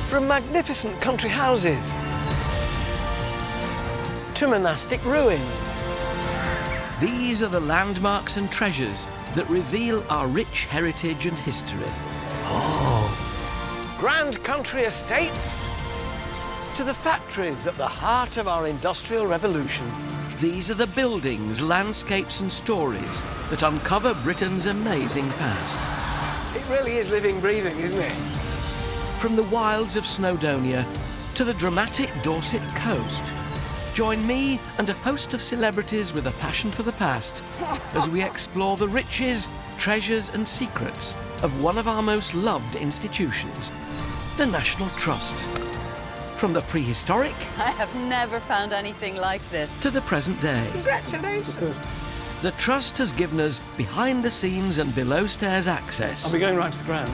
From magnificent country houses to monastic ruins. These are the landmarks and treasures that reveal our rich heritage and history. Oh, grand country estates to the factories at the heart of our industrial revolution. These are the buildings, landscapes and stories that uncover Britain's amazing past. It really is living, breathing, isn't it? From the wilds of Snowdonia to the dramatic Dorset coast, join me and a host of celebrities with a passion for the past as we explore the riches, treasures and secrets of one of our most loved institutions, the National Trust. From the prehistoric... I have never found anything like this. ...to the present day. Congratulations! The Trust has given us behind-the-scenes and below-stairs access... Are we going right to the ground?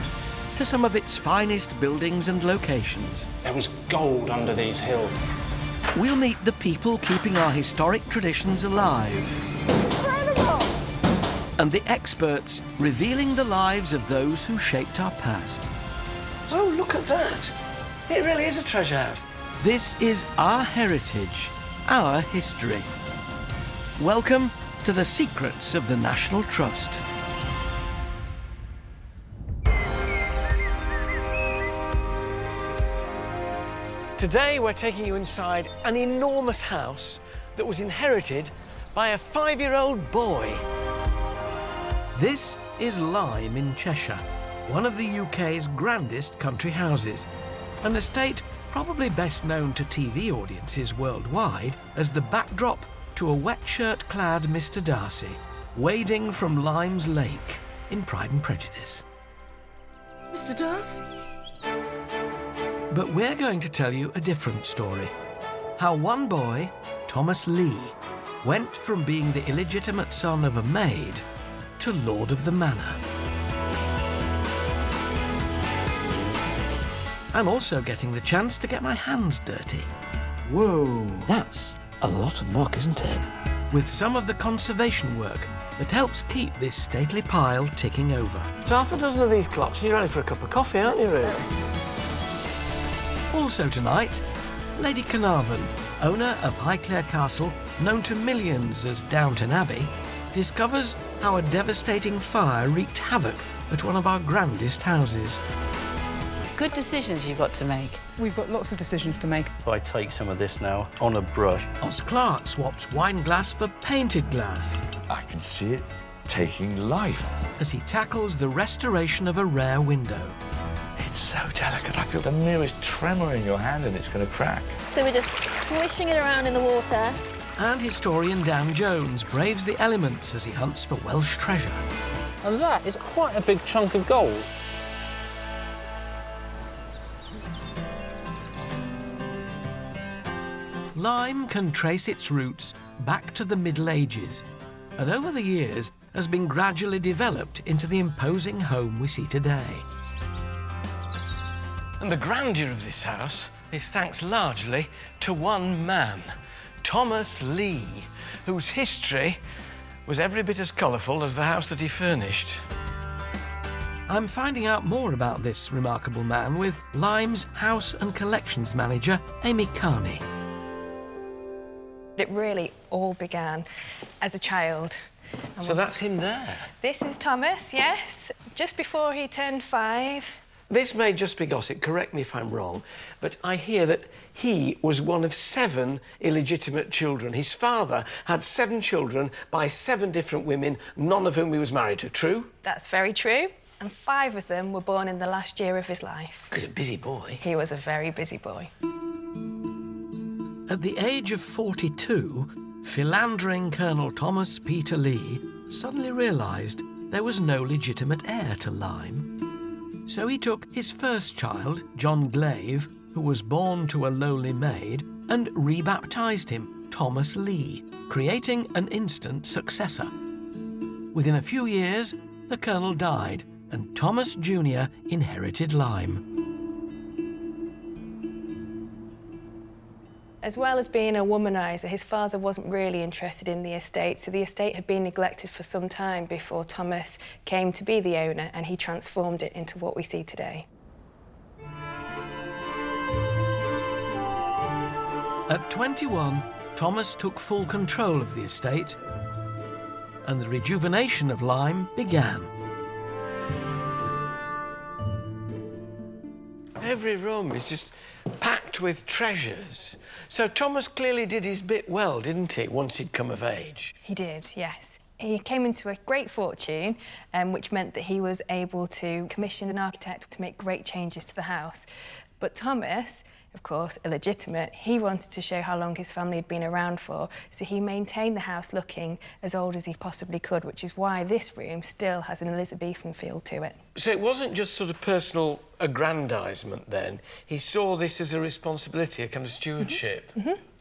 ...to some of its finest buildings and locations. There was gold under these hills. We'll meet the people keeping our historic traditions alive. Incredible! And the experts revealing the lives of those who shaped our past. Oh, look at that! It really is a treasure house. This is our heritage, our history. Welcome to the secrets of the National Trust. Today we're taking you inside an enormous house that was inherited by a 5-year-old boy. This is Lyme in Cheshire, one of the UK's grandest country houses. An estate probably best known to TV audiences worldwide as the backdrop to a wet shirt-clad Mr. Darcy wading from Lyme's Lake in Pride and Prejudice. Mr. Darcy? But we're going to tell you a different story. How one boy, Thomas Legh, went from being the illegitimate son of a maid to Lord of the Manor. I'm also getting the chance to get my hands dirty. Whoa, that's a lot of muck, isn't it? With some of the conservation work that helps keep this stately pile ticking over. So half a dozen of these clocks and you're ready for a cup of coffee, aren't you, really? Also tonight, Lady Carnarvon, owner of Highclere Castle, known to millions as Downton Abbey, discovers how a devastating fire wreaked havoc at one of our grandest houses. Good decisions you've got to make. We've got lots of decisions to make. If I take some of this now on a brush. Oz Clarke swaps wine glass for painted glass I can see it taking life. as he tackles the restoration of a rare window. It's so delicate. I feel the merest tremor in your hand and it's going to crack. So we're just swishing it around in the water. And historian Dan Jones braves the elements as he hunts for Welsh treasure. And that is quite a big chunk of gold. Lyme can trace its roots back to the Middle Ages, and over the years has been gradually developed into the imposing home we see today. And the grandeur of this house is thanks largely to one man, Thomas Legh, whose history was every bit as colourful as the house that he furnished. I'm finding out more about this remarkable man with Lyme's House and Collections Manager, Amy Carney. It really all began as a child. So that's him there. This is Thomas, yes, just before he turned 5. This may just be gossip, correct me if I'm wrong, but I hear that he was one of 7 illegitimate children. His father had 7 children by 7 different women, none of whom he was married to. True? That's very true. And 5 of them were born in the last year of his life. He was a busy boy. He was a very busy boy. At the age of 42, philandering Colonel Thomas Peter Legh suddenly realised there was no legitimate heir to Lyme. So he took his first child, John Glaive, who was born to a lowly maid, and rebaptised him Thomas Legh, creating an instant successor. Within a few years, the colonel died, and Thomas Jr. inherited Lyme. As well as being a womaniser, his father wasn't really interested in the estate, so the estate had been neglected for some time before Thomas came to be the owner, and he transformed it into what we see today. At 21, Thomas took full control of the estate, and the rejuvenation of Lyme began. Every room is just packed with treasures. So Thomas clearly did his bit well, didn't he, once he'd come of age? He did, yes. He came into a great fortune, which meant that he was able to commission an architect to make great changes to the house. But Thomas, of course, illegitimate, he wanted to show how long his family had been around for, so he maintained the house looking as old as he possibly could, which is why this room still has an Elizabethan feel to it. So it wasn't just sort of personal aggrandisement then. He saw this as a responsibility, a kind of stewardship.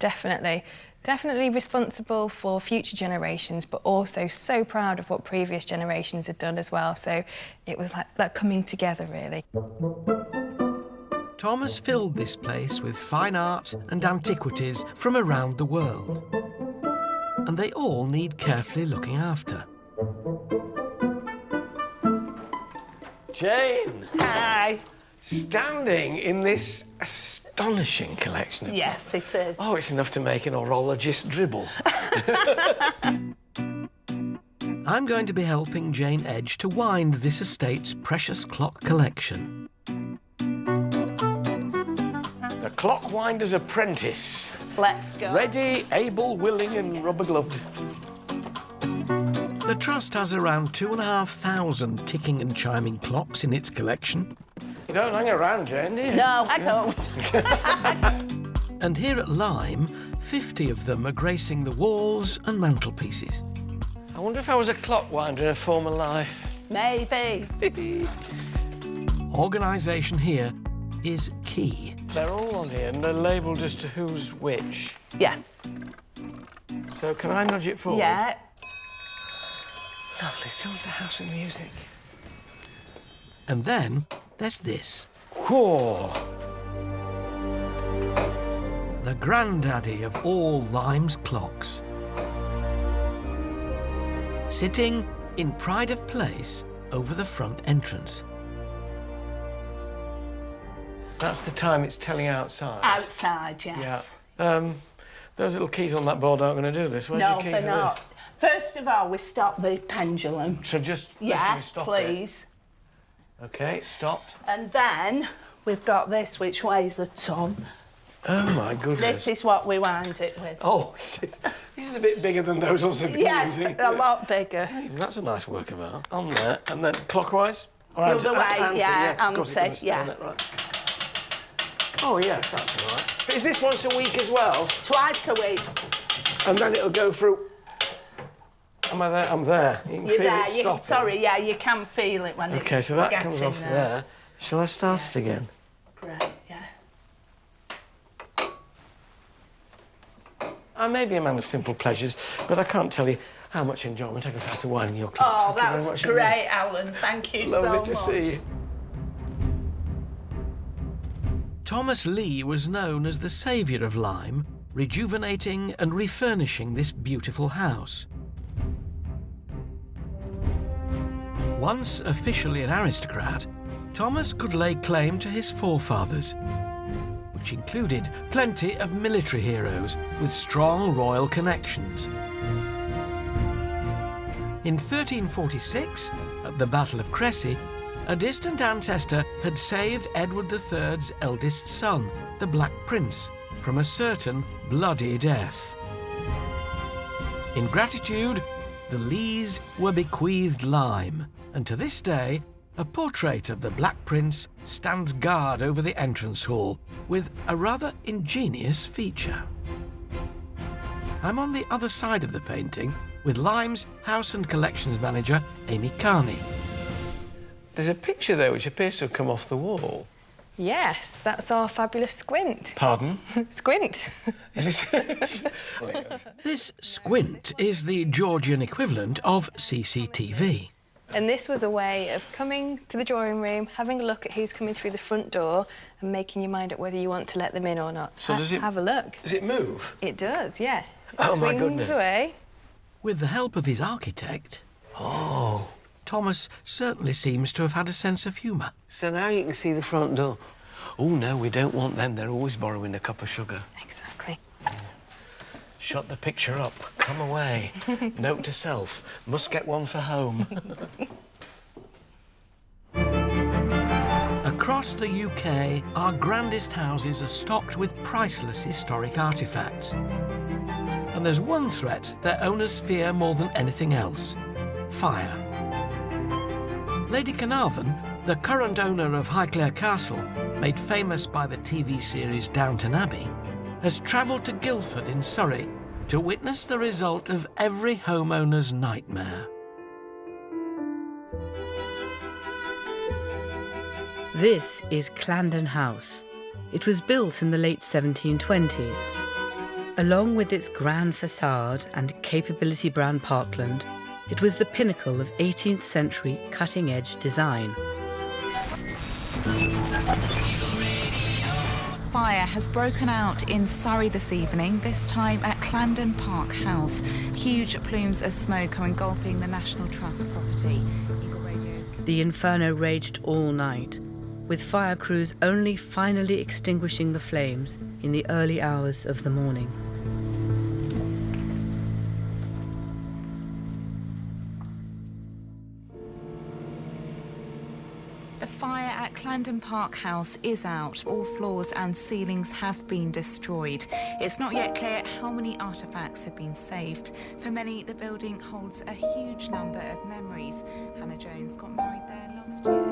Definitely. Definitely responsible for future generations, but also so proud of what previous generations had done as well. So it was like that coming together, really. Thomas filled this place with fine art and antiquities from around the world. And they all need carefully looking after. Jane! Hi. Standing in this astonishing collection of... Yes, it is. Oh, it's enough to make an horologist dribble. I'm going to be helping Jane Edge to wind this estate's precious clock collection. The clockwinder's apprentice. Let's go. Ready, able, willing and rubber-gloved. The Trust has around 2,500 ticking and chiming clocks in its collection. You don't hang around, Jane, do you? No, I don't. And here at Lyme, 50 of them are gracing the walls and mantelpieces. I wonder if I was a clockwinder in a former life. Maybe. Organisation here is key. They're all on here and they're labelled as to who's which. Yes. So can I nudge it forward? Yeah. Lovely, fills the house with music. And then there's this. Whoa! The granddaddy of all Lyme's clocks. Sitting in pride of place over the front entrance. That's the time it's telling outside. Outside, yes. Yeah. Those little keys on that board aren't going to do this. Where's No, your key they're for not. this? First of all, we stop the pendulum. So just Yeah, basically stop please. it. OK, stopped. And then we've got this, which weighs a ton. Oh, my goodness. This is what we wind it with. Oh, this is a bit bigger than those ones we've been Yes, using. a lot bigger. That's a nice work of art. On there, and then clockwise? Or The other way, yeah, 'cause of course it anti, doesn't stay on it, right. Oh, yes, that's all right. But is this once a week as well? Twice a week. And then it'll go through... Am I there? I'm there. You can You're feel there. it stopping. Sorry, yeah, you can feel it when it's OK, so that getting comes off there. Shall I start it again? Great, yeah. I may be a man of simple pleasures, but I can't tell you how much enjoyment I get out of winding your clocks. Oh, Thank you very that's much great, indeed. Alan. Thank you Lovely so to much. see you. Thomas Lee was known as the saviour of Lyme, rejuvenating and refurnishing this beautiful house. Once officially an aristocrat, Thomas could lay claim to his forefathers, which included plenty of military heroes with strong royal connections. In 1346, at the Battle of Crecy, a distant ancestor had saved Edward III's eldest son, the Black Prince, from a certain bloody death. In gratitude, the Lees were bequeathed Lyme, and to this day, a portrait of the Black Prince stands guard over the entrance hall with a rather ingenious feature. I'm on the other side of the painting with Lyme's House and Collections Manager, Amy Carney. There's a picture there which appears to have come off the wall. Yes, that's our fabulous squint. Pardon? Squint. Is this... This squint is the Georgian equivalent of CCTV. And this was a way of coming to the drawing room, having a look at who's coming through the front door and making your mind up whether you want to let them in or not. So does it... Have a look. Does it move? It does, yeah. It Oh, my swings goodness. away. With the help of his architect, Oh. Thomas certainly seems to have had a sense of humour. So now you can see the front door. Oh, no, we don't want them. They're always borrowing a cup of sugar. Exactly. Shut the picture up. Come away. Note to self. Must get one for home. Across the UK, our grandest houses are stocked with priceless historic artefacts. And there's one threat their owners fear more than anything else: fire. Lady Carnarvon, the current owner of Highclere Castle, made famous by the TV series Downton Abbey, has travelled to Guildford in Surrey to witness the result of every homeowner's nightmare. This is Clandon House. It was built in the late 1720s. Along with its grand facade and capability brown parkland, it was the pinnacle of 18th century cutting-edge design. Fire has broken out in Surrey this evening, this time at Clandon Park House. Huge plumes of smoke are engulfing the National Trust property. The inferno raged all night, with fire crews only finally extinguishing the flames in the early hours of the morning. The fire at Clandon Park House is out. All floors and ceilings have been destroyed. It's not yet clear how many artefacts have been saved. For many, the building holds a huge number of memories. Hannah Jones got married there last year.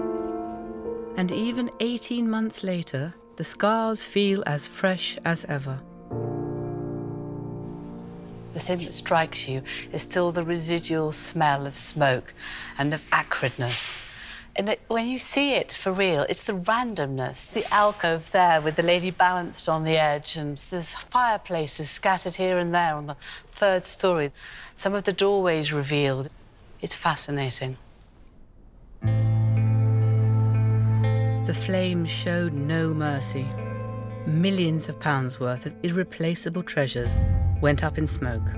And even 18 months later, the scars feel as fresh as ever. The thing that strikes you is still the residual smell of smoke and of acridness. And when you see it for real, it's the randomness. The alcove there with the lady balanced on the edge, and there's fireplaces scattered here and there on the third story. Some of the doorways revealed. It's fascinating. The flames showed no mercy. Millions of pounds worth of irreplaceable treasures went up in smoke.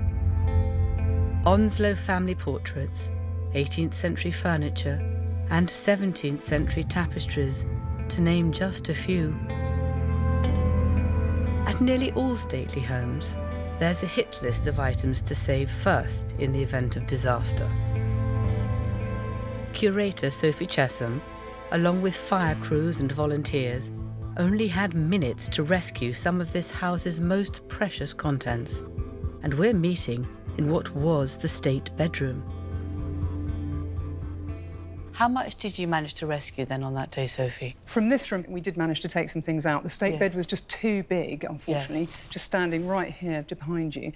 Onslow family portraits, 18th century furniture, and 17th century tapestries, to name just a few. At nearly all stately homes, there's a hit list of items to save first in the event of disaster. Curator Sophie Chesham, along with fire crews and volunteers, only had minutes to rescue some of this house's most precious contents. And we're meeting in what was the state bedroom. How much did you manage to rescue then on that day, Sophie? From this room, we did manage to take some things out. The state bed was just too big, unfortunately, just standing right here behind you.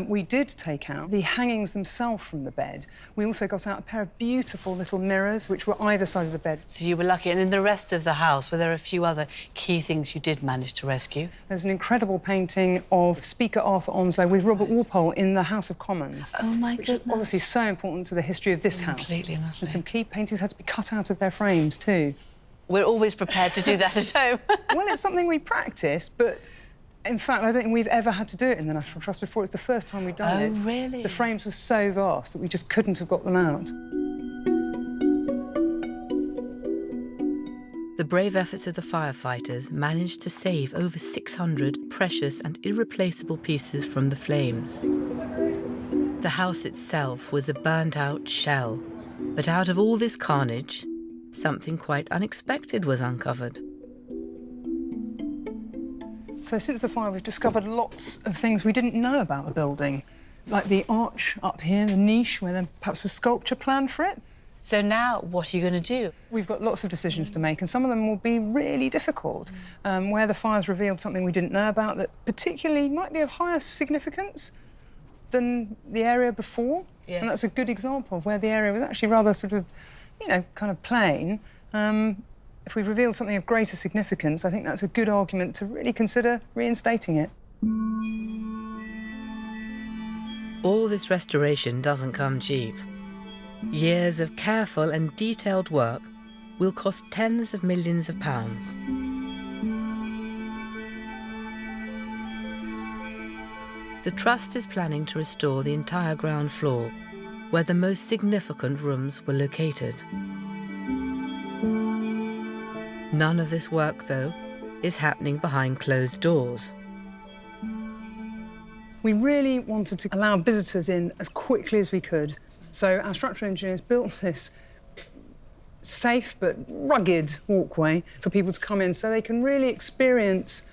We did take out the hangings themselves from the bed. We also got out a pair of beautiful little mirrors, which were either side of the bed. So you were lucky. And in the rest of the house, were there a few other key things you did manage to rescue? There's an incredible painting of Speaker Arthur Onslow with Robert Walpole in the House of Commons. Oh, my which goodness. is obviously so important to the history of this house. Completely and utterly. And some key paintings had to be cut out of their frames too. We're always prepared to do that at home. Well, it's something we practice, but in fact, I don't think we've ever had to do it in the National Trust before. It's the first time we've done it. Oh, really? The frames were so vast that we just couldn't have got them out. The brave efforts of the firefighters managed to save over 600 precious and irreplaceable pieces from the flames. The house itself was a burnt-out shell, but out of all this carnage, something quite unexpected was uncovered. So since the fire, we've discovered lots of things we didn't know about the building, like the arch up here, the niche, where there perhaps was sculpture planned for it. So now, what are you going to do? We've got lots of decisions to make, and some of them will be really difficult, where the fire's revealed something we didn't know about that particularly might be of higher significance than the area before. Yeah. And that's a good example of where the area was actually rather sort of, you know, kind of plain. If we've revealed something of greater significance, I think that's a good argument to really consider reinstating it. All this restoration doesn't come cheap. Years of careful and detailed work will cost tens of millions of pounds. The Trust is planning to restore the entire ground floor, where the most significant rooms were located. None of this work, though, is happening behind closed doors. We really wanted to allow visitors in as quickly as we could. So our structural engineers built this safe but rugged walkway for people to come in so they can really experience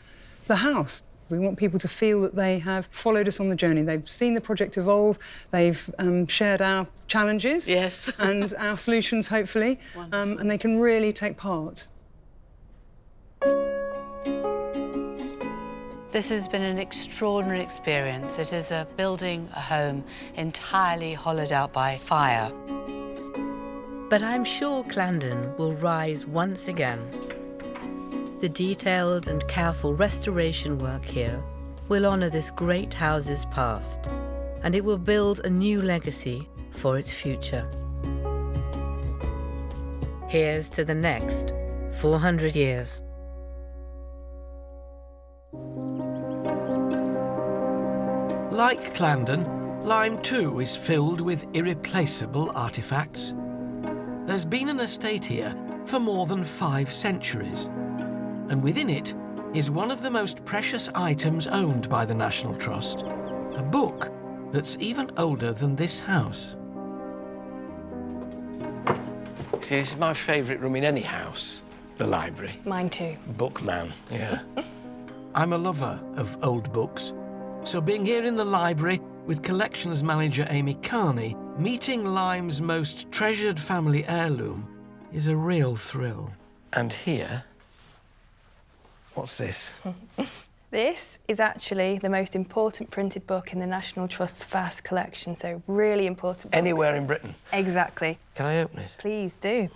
the house. We want people to feel that they have followed us on the journey. They've seen the project evolve, they've shared our challenges and our solutions, hopefully, and they can really take part. This has been an extraordinary experience. It is building a home entirely hollowed out by fire. But I'm sure Clarendon will rise once again. The detailed and careful restoration work here will honour this great house's past, and it will build a new legacy for its future. Here's to the next 400 years. Like Clarendon, Lyme too is filled with irreplaceable artefacts. There's been an estate here for more than 5 centuries, and within it is one of the most precious items owned by the National Trust, a book that's even older than this house. See, this is my favourite room in any house, the library. Mine too. Bookman, yeah. I'm a lover of old books, so being here in the library with collections manager Amy Carney, meeting Lyme's most treasured family heirloom is a real thrill. And here, what's this? This is actually the most important printed book in the National Trust's vast collection, so really important book. Anywhere in Britain? Exactly. Can I open it? Please do.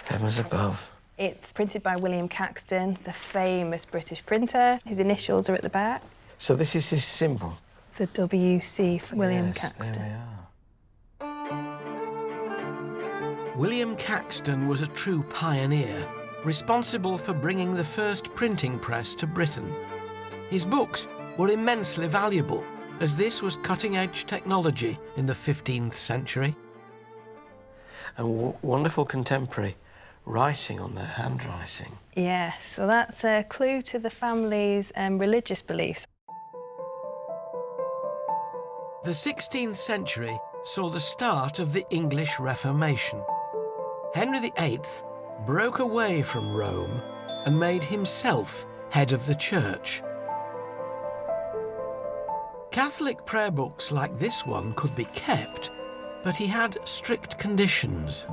Heavens above. It's printed by William Caxton, the famous British printer. His initials are at the back. So this is his symbol? The WC for William Caxton. There we are. William Caxton was a true pioneer, responsible for bringing the first printing press to Britain. His books were immensely valuable, as this was cutting-edge technology in the 15th century. And wonderful contemporary writing on their handwriting. Yes, well, that's a clue to the family's religious beliefs. The 16th century saw the start of the English Reformation. Henry VIII broke away from Rome and made himself head of the church. Catholic prayer books like this one could be kept, but he had strict conditions.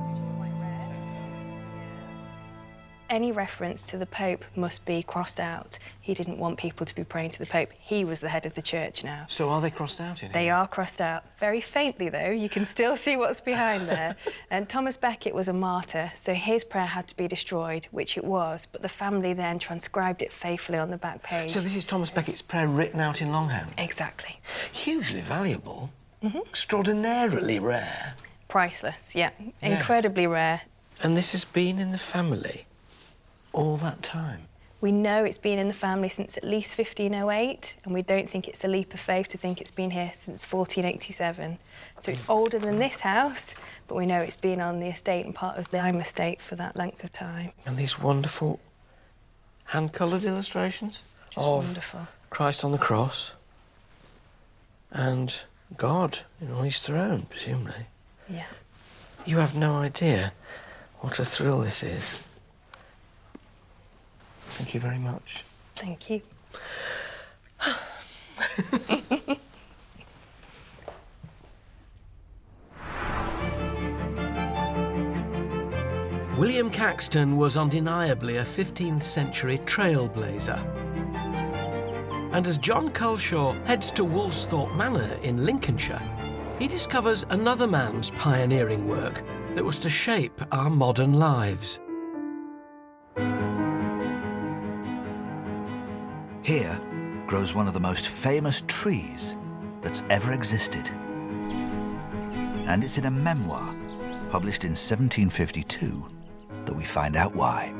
Any reference to the Pope must be crossed out. He didn't want people to be praying to the Pope. He was the head of the church now. So are they crossed out in here? They are crossed out. Very faintly, though. You can still see what's behind there. And Thomas Becket was a martyr, so his prayer had to be destroyed, which it was, but the family then transcribed it faithfully on the back page. So this is Thomas Becket's prayer written out in longhand? Exactly. Hugely valuable. Extraordinarily rare. Priceless, yeah. Incredibly rare. And this has been in the family all that time? We know it's been in the family since at least 1508, and we don't think it's a leap of faith to think it's been here since 1487. So it's older than this house, but we know it's been on the estate and part of the Lyme estate for that length of time. And these wonderful hand-coloured illustrations of wonderful. Christ on the cross and God on his throne, presumably. Yeah. You have no idea what a thrill this is. Thank you very much. Thank you. William Caxton was undeniably a 15th century trailblazer. And as John Culshaw heads to Woolsthorpe Manor in Lincolnshire, he discovers another man's pioneering work that was to shape our modern lives. Here grows one of the most famous trees that's ever existed. And it's in a memoir published in 1752 that we find out why.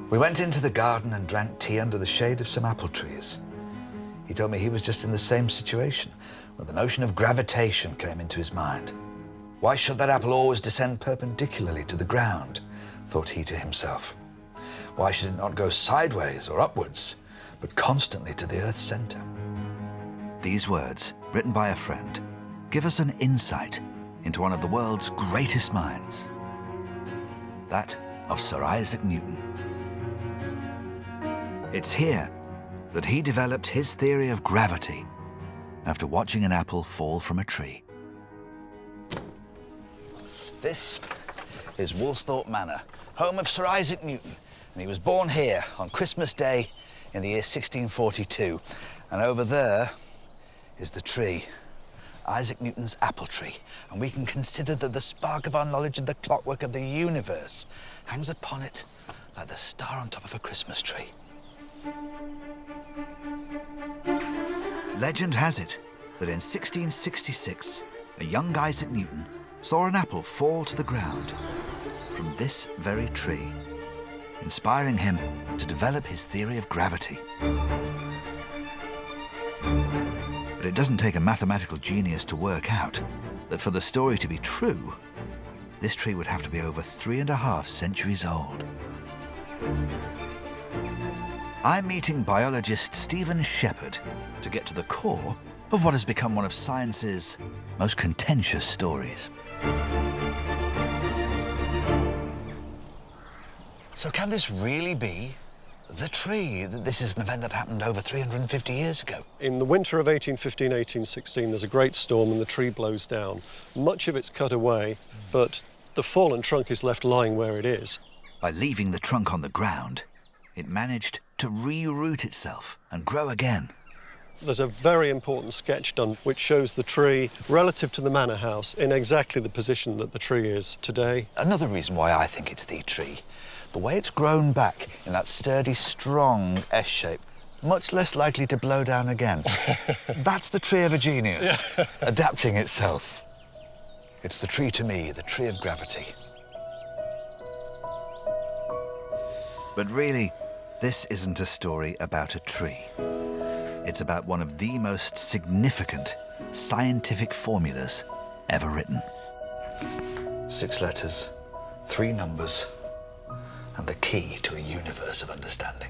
We went into the garden and drank tea under the shade of some apple trees. He told me he was just in the same situation when the notion of gravitation came into his mind. Why should that apple always descend perpendicularly to the ground, thought he to himself. Why should it not go sideways or upwards, but constantly to the Earth's centre? These words, written by a friend, give us an insight into one of the world's greatest minds, that of Sir Isaac Newton. It's here that he developed his theory of gravity after watching an apple fall from a tree. This is Woolsthorpe Manor, home of Sir Isaac Newton, and he was born here on Christmas Day in the year 1642. And over there is the tree, Isaac Newton's apple tree, and we can consider that the spark of our knowledge of the clockwork of the universe hangs upon it like the star on top of a Christmas tree. Legend has it that in 1666, a young Isaac Newton saw an apple fall to the ground from this very tree, inspiring him to develop his theory of gravity. But it doesn't take a mathematical genius to work out that for the story to be true, this tree would have to be over 3.5 centuries old. I'm meeting biologist Stephen Shepherd to get to the core of what has become one of science's most contentious stories. So can this really be the tree? This is an event that happened over 350 years ago. In the winter of 1815, 1816, there's a great storm and the tree blows down. Much of it's cut away, but the fallen trunk is left lying where it is. By leaving the trunk on the ground, it managed to reroot itself and grow again. There's a very important sketch done which shows the tree relative to the manor house in exactly the position that the tree is today. Another reason why I think it's the tree, the way it's grown back in that sturdy, strong S shape, much less likely to blow down again. That's the tree of a genius, adapting itself. It's the tree to me, the tree of gravity. But really, this isn't a story about a tree. It's about one of the most significant scientific formulas ever written. 6 letters, 3 numbers, and the key to a universe of understanding.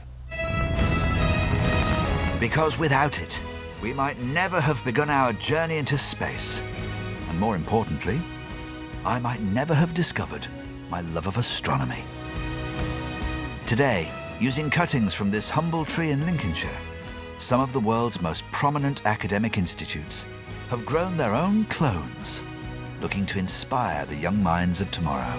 Because without it, we might never have begun our journey into space. And more importantly, I might never have discovered my love of astronomy. Today, using cuttings from this humble tree in Lincolnshire, some of the world's most prominent academic institutes have grown their own clones, looking to inspire the young minds of tomorrow.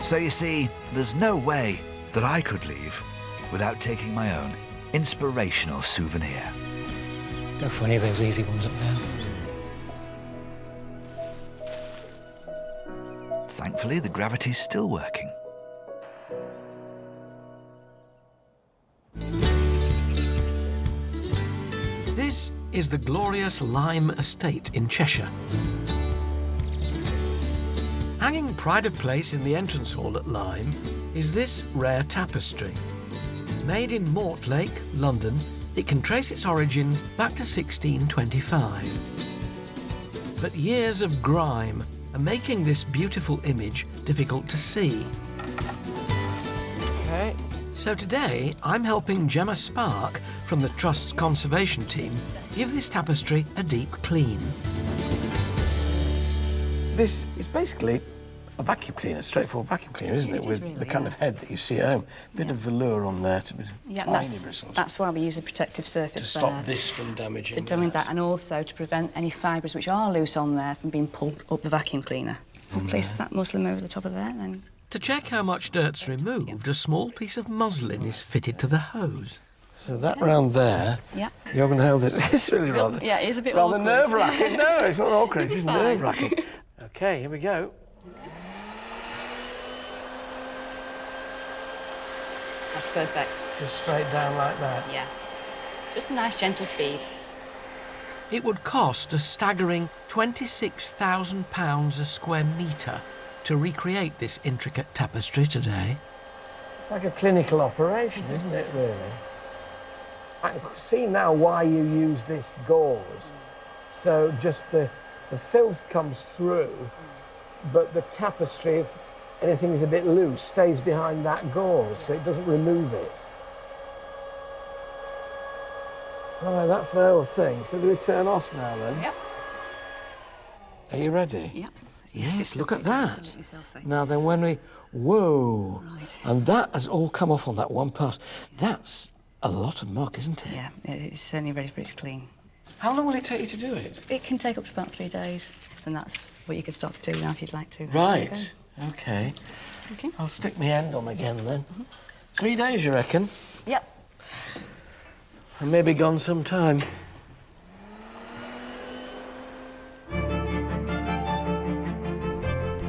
So you see, there's no way that I could leave without taking my own inspirational souvenir. Go for any of those easy ones up there. Thankfully, the gravity's still working. This is the glorious Lyme estate in Cheshire. Hanging pride of place in the entrance hall at Lyme is this rare tapestry. Made in Mortlake, London, it can trace its origins back to 1625. But years of grime are making this beautiful image difficult to see. Okay. So today, I'm helping Gemma Spark from the Trust's conservation team give this tapestry a deep clean. This is basically a vacuum cleaner, straightforward vacuum cleaner, isn't it? With really, the kind of head that you see at home. Bit of velour on there to be tiny bristles. That's why we use a protective surface To stop this from damaging For doing that, and also to prevent any fibres which are loose on there from being pulled up the vacuum cleaner. I'll place that muslin over the top of there, then. To check how much dirt's removed, a small piece of muslin is fitted to the hose. So that round there, you're going to hold it. It's really rather... Yeah, it is a bit rather awkward. nerve-wracking. No, it's not awkward, it's just Fine. nerve-wracking. OK, here we go. That's perfect. Just straight down like that. Yeah. Just a nice, gentle speed. It would cost a staggering £26,000 a square metre to recreate this intricate tapestry today. It's like a clinical operation, isn't it, really? I can see now why you use this gauze. So just the filth comes through, but the tapestry, if anything's a bit loose, stays behind that gauze, so it doesn't remove it. Right, that's the whole thing. So do we turn off now then? Yep. Are you ready? Yep. Yes, look at that. Absolutely filthy. Now then, when we... Whoa! Right. And that has all come off on that one pass. That's a lot of muck, isn't it? Yeah, it's certainly ready for it to clean. How long will it take you to do it? It can take up to about 3 days, and that's what you could start to do now if you'd like to. Right. OK. Okay. I'll stick my end on again then. 3 days, you reckon? Yep. I may be gone some time.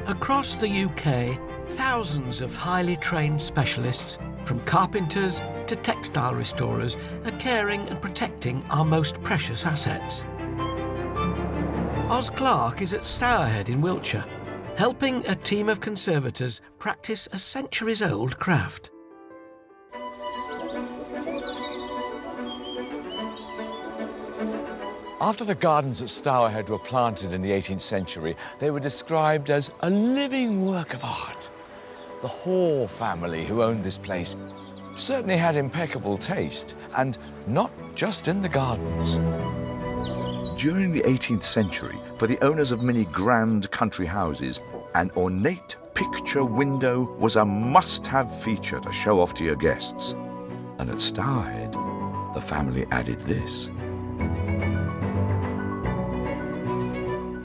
Across the UK, thousands of highly trained specialists, from carpenters to textile restorers, are caring and protecting our most precious assets. Oz Clarke is at Stourhead in Wiltshire, helping a team of conservators practice a centuries-old craft. After the gardens at Stourhead were planted in the 18th century, they were described as a living work of art. The Hall family, who owned this place, certainly had impeccable taste, and not just in the gardens. During the 18th century, for the owners of many grand country houses, an ornate picture window was a must-have feature to show off to your guests. And at Stourhead, the family added this.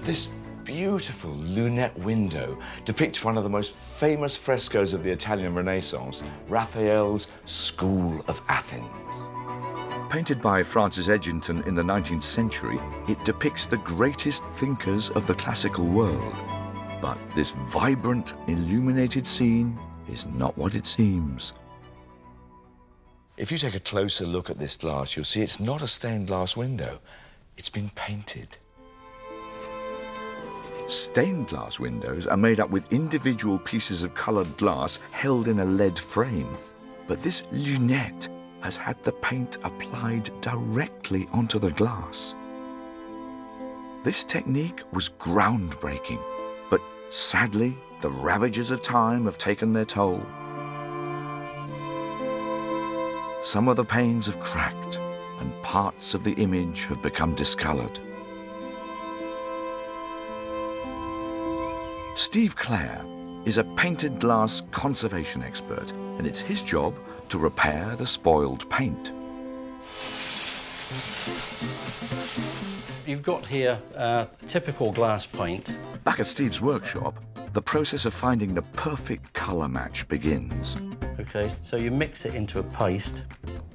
This beautiful lunette window depicts one of the most famous frescoes of the Italian Renaissance, Raphael's School of Athens. Painted by Francis Edgington in the 19th century, it depicts the greatest thinkers of the classical world. But this vibrant, illuminated scene is not what it seems. If you take a closer look at this glass, you'll see it's not a stained glass window. It's been painted. Stained glass windows are made up with individual pieces of coloured glass held in a lead frame. But this lunette has had the paint applied directly onto the glass. This technique was groundbreaking, but sadly, the ravages of time have taken their toll. Some of the panes have cracked, and parts of the image have become discoloured. Steve Clare is a painted glass conservation expert, and it's his job to repair the spoiled paint. You've got here typical glass paint. Back at Steve's workshop, the process of finding the perfect colour match begins. OK, so you mix it into a paste.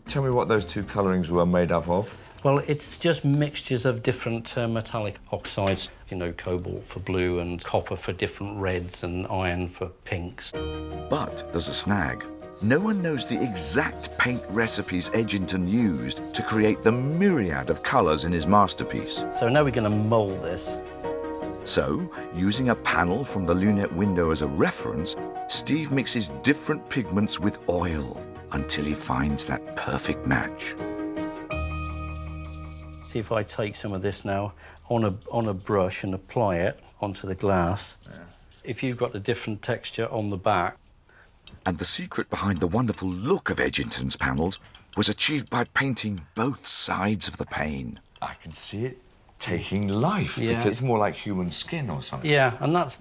Tell me what those two colourings were made up of. Well, it's just mixtures of different metallic oxides. You know, cobalt for blue and copper for different reds and iron for pinks. But there's a snag. No one knows the exact paint recipes Edgington used to create the myriad of colours in his masterpiece. So now we're going to mould this. So, using a panel from the lunette window as a reference, Steve mixes different pigments with oil until he finds that perfect match. See if I take some of this now on a brush and apply it onto the glass. Yeah. If you've got a different texture on the back. And the secret behind the wonderful look of Edgington's panels was achieved by painting both sides of the pane. I can see it taking life. Yeah. Because it's more like human skin or something. Yeah, and that's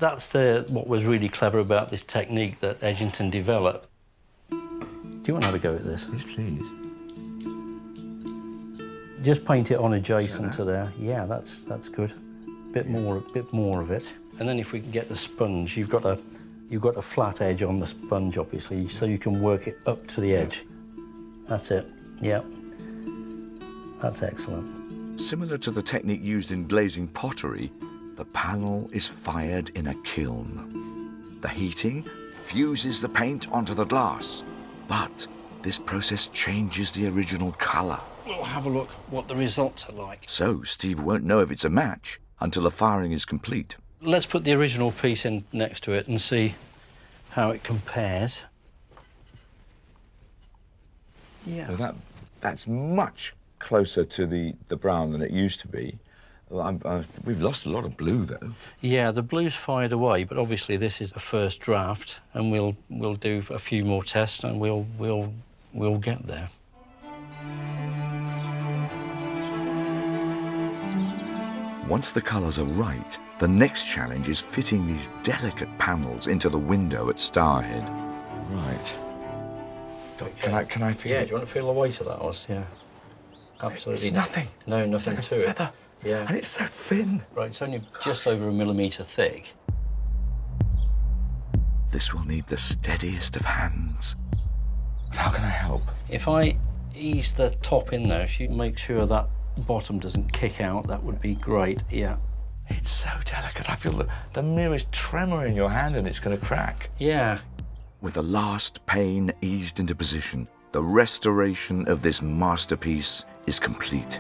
what was really clever about this technique that Edgington developed. Do you want to have a go at this? Yes, please. Just paint it on adjacent to there. Yeah, that's good. Bit more of it. And then if we can get the sponge, you've got a flat edge on the sponge, obviously, so you can work it up to the edge. That's it. Yeah. That's excellent. Similar to the technique used in glazing pottery, the panel is fired in a kiln. The heating fuses the paint onto the glass, but this process changes the original colour. We'll have a look what the results are like. So Steve won't know if it's a match until the firing is complete. Let's put the original piece in next to it and see how it compares. Yeah. So that's much closer to the brown than it used to be. We've lost a lot of blue, though. Yeah, the blue's fired away, but obviously this is a first draft, and we'll do a few more tests, and we'll get there. Once the colours are right, the next challenge is fitting these delicate panels into the window at Stourhead. Right. Can I feel Yeah, it? do you want to feel the weight of that, Oz? Yeah. Absolutely. It's nothing. No, nothing It's like to a it. feather. Yeah. And it's so thin. Right, it's only just over a millimetre thick. This will need the steadiest of hands. But how can I help? If I ease the top in there, if you make sure that bottom doesn't kick out, that would be great, yeah. It's so delicate. I feel the merest tremor in your hand and it's going to crack. Yeah. With the last pane eased into position, the restoration of this masterpiece is complete.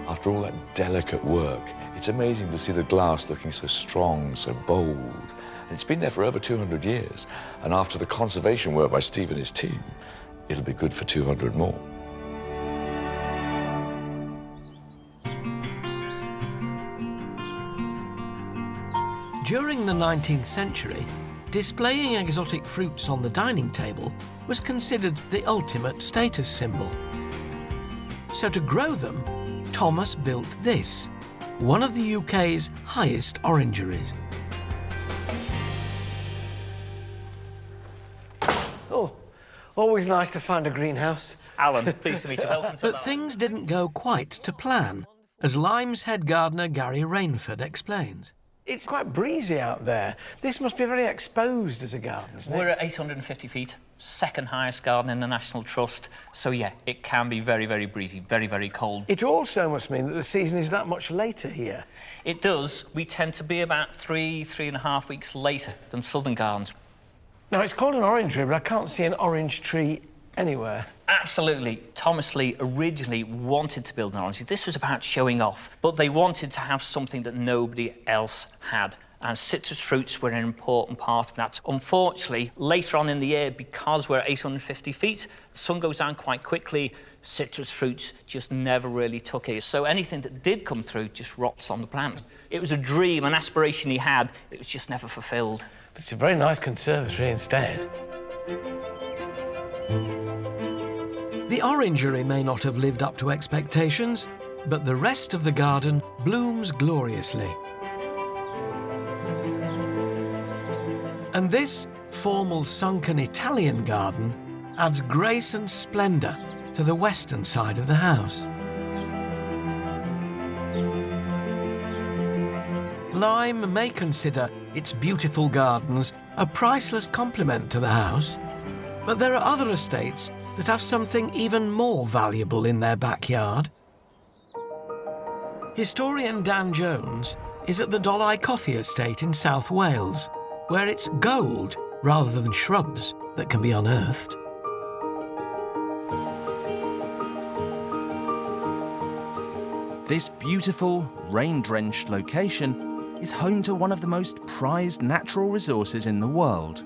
After all that delicate work, it's amazing to see the glass looking so strong, so bold. And it's been there for over 200 years. And after the conservation work by Steve and his team, it'll be good for 200 more. During the 19th century, displaying exotic fruits on the dining table was considered the ultimate status symbol. So to grow them, Thomas built this, one of the UK's highest orangeries. Oh, always nice to find a greenhouse. Alan, pleased to meet you. Welcome to But things didn't go quite to plan, as Lyme's head gardener Gary Rainford explains. It's quite breezy out there. This must be very exposed as a garden, isn't it? We're at 850 feet, second highest garden in the National Trust. So, yeah, it can be very, very breezy, very, very cold. It also must mean that the season is that much later here. It does. We tend to be about 3.5 weeks later than southern gardens. Now, it's called an orangery, but I can't see an orange tree anywhere. Absolutely. Thomas Lee originally wanted to build an orangery. This was about showing off, but they wanted to have something that nobody else had. And citrus fruits were an important part of that. Unfortunately, later on in the year, because we're at 850 feet, the sun goes down quite quickly, citrus fruits just never really took it. So anything that did come through just rots on the plant. It was a dream, an aspiration he had, it was just never fulfilled. But it's a very nice conservatory instead. The orangery may not have lived up to expectations, but the rest of the garden blooms gloriously. And this formal sunken Italian garden adds grace and splendour to the western side of the house. Lyme may consider its beautiful gardens a priceless compliment to the house, but there are other estates that have something even more valuable in their backyard. Historian Dan Jones is at the Dolai estate in South Wales, where it's gold rather than shrubs that can be unearthed. This beautiful, rain-drenched location is home to one of the most prized natural resources in the world,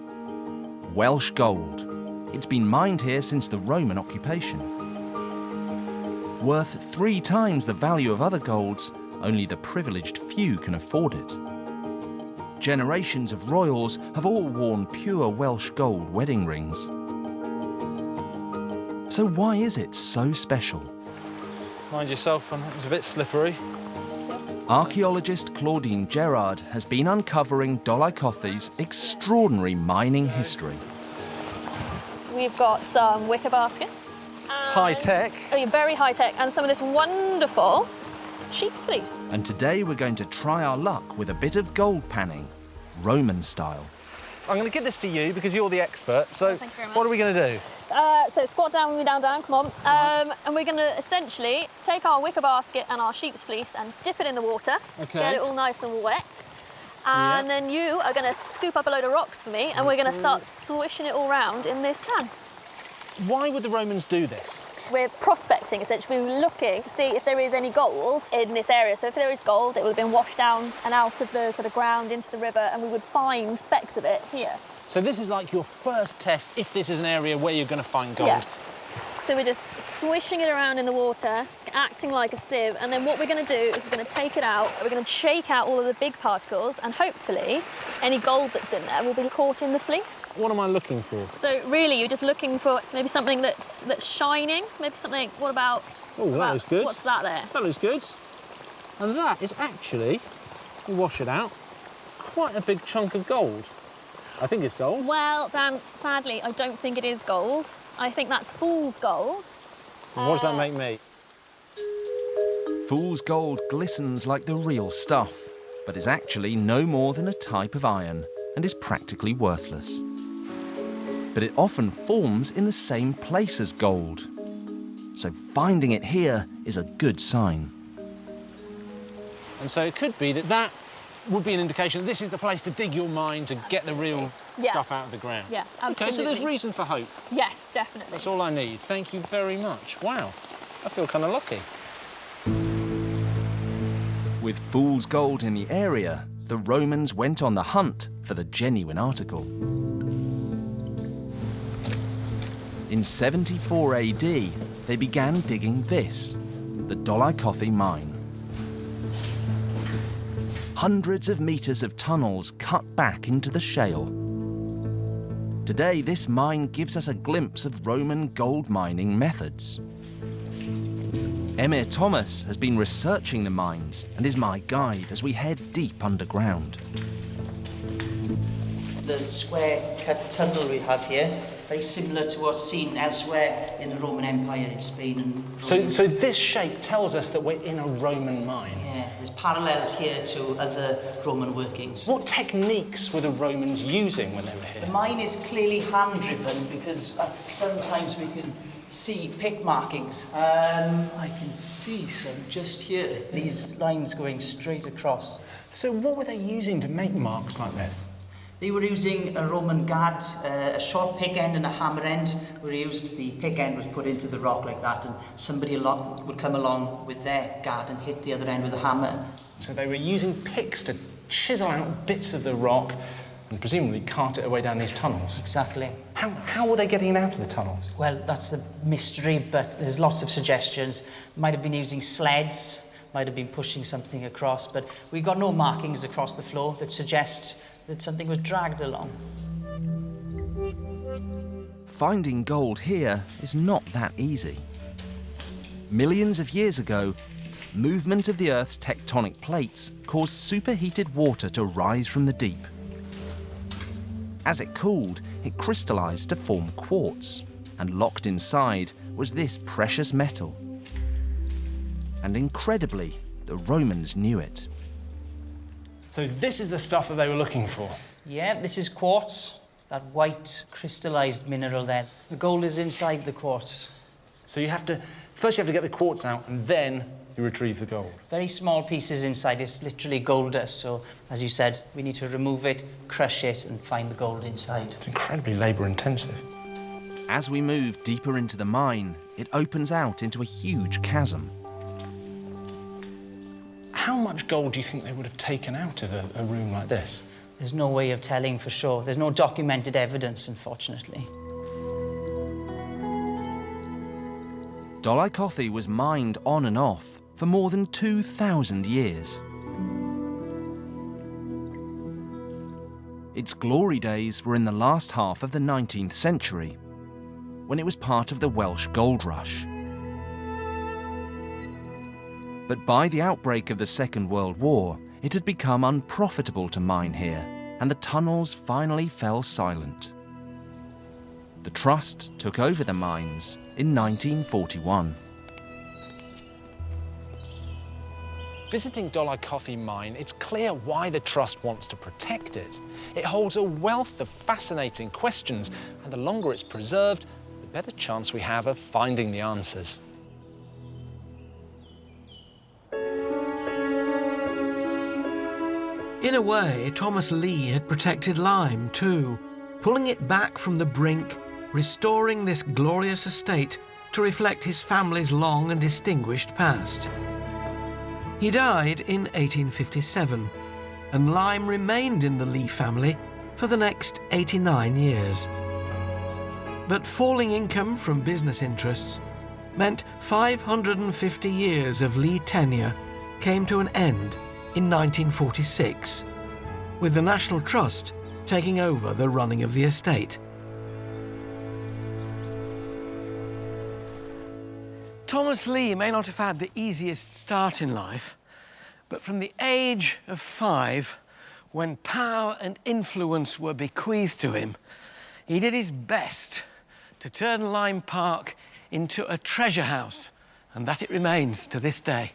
Welsh gold. It's been mined here since the Roman occupation. Worth 3 times the value of other golds, only the privileged few can afford it. Generations of royals have all worn pure Welsh gold wedding rings. So why is it so special? Mind yourself, it's a bit slippery. Archaeologist Claudine Gerard has been uncovering Dolai extraordinary mining history. We've got some wicker baskets. High tech. Oh, yeah, very high tech. And some of this wonderful sheep's fleece. And today we're going to try our luck with a bit of gold panning, Roman style. I'm going to give this to you because you're the expert. So Thank you very much. what are we going to do? So squat down with me, down, come on. And we're going to essentially take our wicker basket and our sheep's fleece and dip it in the water. Okay. Get it all nice and wet. And then you are going to scoop up a load of rocks for me, and we're going to start swishing it all round in this pan. Why would the Romans do this? We're prospecting, essentially. We're looking to see if there is any gold in this area. So if there is gold, it will have been washed down and out of the sort of ground into the river, and we would find specks of it here. So this is like your first test if this is an area where you're going to find gold. Yeah. So we're just swishing it around in the water, acting like a sieve, and then what we're going to do is we're going to take it out, we're going to shake out all of the big particles, and hopefully any gold that's in there will be caught in the fleece. What am I looking for? So really, you're just looking for maybe something that's shining, maybe something, what about... Oh, that looks good. What's that there? That looks good. And that is actually, we'll wash it out, quite a big chunk of gold. I think it's gold. Well, Dan, sadly, I don't think it is gold. I think that's fool's gold. And what does that make me? Fool's gold glistens like the real stuff, but is actually no more than a type of iron and is practically worthless. But it often forms in the same place as gold. So finding it here is a good sign. And so it could be that that would be an indication that this is the place to dig your mine to get the real stuff out of the ground. Yeah, absolutely. OK, so there's reason for hope. Yes, definitely. That's all I need. Thank you very much. Wow, I feel kind of lucky. With fool's gold in the area, the Romans went on the hunt for the genuine article. In 74 AD, they began digging this, the Dolly mine. Hundreds of metres of tunnels cut back into the shale. Today, this mine gives us a glimpse of Roman gold mining methods. Emir Thomas has been researching the mines and is my guide as we head deep underground. The square-cut tunnel we have here, very similar to what's seen elsewhere in the Roman Empire in Spain and Rome. So this shape tells us that we're in a Roman mine? Yeah, there's parallels here to other Roman workings. What techniques were the Romans using when they were here? The mine is clearly hand-driven because sometimes we can see pick markings. I can see some just here. These lines going straight across. So what were they using to make marks like this? They were using a Roman guard, a short pick end and a hammer end were used. The pick end was put into the rock like that, and somebody would come along with their guard and hit the other end with a hammer. So they were using picks to chisel out bits of the rock and presumably cart it away down these tunnels. Exactly. How were they getting it out of the tunnels? Well, that's the mystery, but there's lots of suggestions. Might have been using sleds, might have been pushing something across, but we've got no markings across the floor that suggest that something was dragged along. Finding gold here is not that easy. Millions of years ago, movement of the Earth's tectonic plates caused superheated water to rise from the deep. As it cooled, it crystallized to form quartz, and locked inside was this precious metal. And incredibly, the Romans knew it. So this is the stuff that they were looking for? Yeah, this is quartz. It's that white crystallized mineral there. The gold is inside the quartz. So first you have to get the quartz out and then you retrieve the gold? Very small pieces inside. It's literally gold dust. So, as you said, we need to remove it, crush it and find the gold inside. It's incredibly labour intensive. As we move deeper into the mine, it opens out into a huge chasm. How much gold do you think they would have taken out of a room like this? There's no way of telling for sure. There's no documented evidence, unfortunately. Dolly was mined on and off for more than 2,000 years. Its glory days were in the last half of the 19th century, when it was part of the Welsh gold rush. But by the outbreak of the Second World War, it had become unprofitable to mine here, and the tunnels finally fell silent. The Trust took over the mines in 1941. Visiting Dolly mine, it's clear why the Trust wants to protect it. It holds a wealth of fascinating questions, and the longer it's preserved, the better chance we have of finding the answers. In a way, Thomas Legh had protected Lyme too, pulling it back from the brink, restoring this glorious estate to reflect his family's long and distinguished past. He died in 1857, and Lyme remained in the Legh family for the next 89 years. But falling income from business interests meant 550 years of Leigh tenure came to an end in 1946, with the National Trust taking over the running of the estate. Thomas Leigh may not have had the easiest start in life, but from the age of 5, when power and influence were bequeathed to him, he did his best to turn Lyme Park into a treasure house, and that it remains to this day.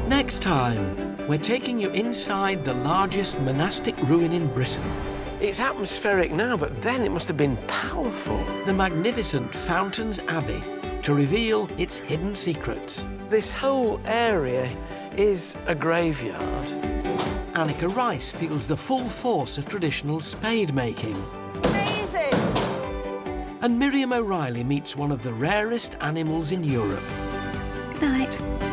Next time, we're taking you inside the largest monastic ruin in Britain. It's atmospheric now, but then it must have been powerful. The magnificent Fountains Abbey, to reveal its hidden secrets. This whole area is a graveyard. Annika Rice feels the full force of traditional spade making. Amazing! And Miriam O'Reilly meets one of the rarest animals in Europe. Good night.